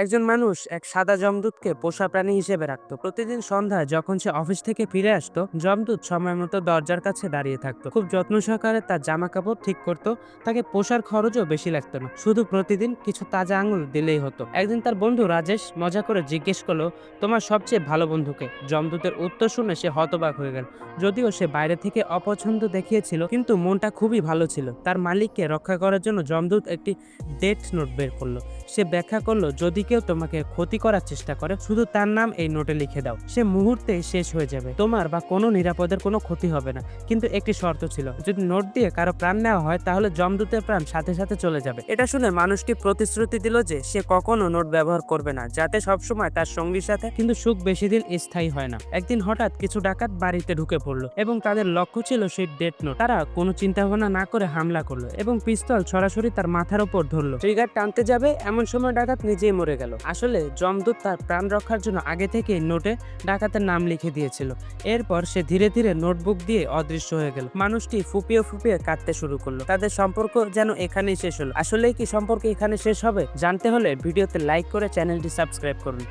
একজন মানুষ এক সাদা যমদূতকে পোষা প্রাণী হিসেবে রাখতো। প্রতিদিন সন্ধ্যায় যখন সে অফিস থেকে ফিরে আসতো, যমদূত সময় মতো দরজার কাছে দাঁড়িয়ে থাকতো, খুব যত্ন সহকারে তার জামা কাপড় ঠিক করতো। তাকে পোষার খরচও বেশি লাগতো না, শুধু প্রতিদিন কিছু তাজা আঙুল দিলেই হতো। একদিন তার বন্ধু রাজেশ মজা করে জিজ্ঞেস করলো, তোমার সবচেয়ে ভালো বন্ধুকে? যমদূতের উত্তর শুনে সে হতবাক হয়ে গেল। যদিও সে বাইরে থেকে অপছন্দ দেখিয়েছিল, কিন্তু মনটা খুবই ভালো ছিল। তার মালিককে রক্ষা করার জন্য যমদূত একটি ডেথ নোট বের করলো। সে ব্যাখ্যা করলো, যদি কেউ তোমাকে ক্ষতি করার চেষ্টা করে, শুধু তার নাম এই নোটে লিখে দাও, সে মুহূর্তেই শেষ হয়ে যাবে, তোমার বা কোনো নিরাপদের কোনো ক্ষতি হবে না। কিন্তু একটি শর্ত ছিল, যদি নোট দিয়ে কারো প্রাণ নেওয়া হয় তাহলে যমদূতের প্রাণ সাথে সাথে চলে যাবে। এটা শুনে মানুষটি প্রতিশ্রুতি দিল যে সে কখনো নোট ব্যবহার করবে না, যাতে সবসময় তার সঙ্গীর সাথে। কিন্তু সুখ বেশি দিন স্থায়ী হয় না। একদিন হঠাৎ কিছু ডাকাত বাড়িতে ঢুকে পড়লো এবং তাদের লক্ষ্য ছিল সেই ডেথ নোট। তারা কোনো চিন্তা ভাবনা না করে হামলা করলো এবং পিস্তল সরাসরি তার মাথার উপর ধরলো। ট্রিগার টানতে যাবে এমন সময় ডাকাত নিজেই মরে গেল। আসলে যমদূত তার প্রাণ রক্ষার জন্য আগে থেকে নোটে ডাকাতের নাম লিখে দিয়েছিল। এরপর সে ধীরে ধীরে নোটবুক দিয়ে অদৃশ্য হয়ে গেল। মানুষটি ফুপিয়ে ফুপিয়ে কাঁদতে শুরু করলো। তাদের সম্পর্ক যেন এখানেই শেষ হলো। আসলেই কি সম্পর্ক এখানে শেষ হবে? জানতে হলে ভিডিওতে লাইক করে চ্যানেলটি সাবস্ক্রাইব করুন।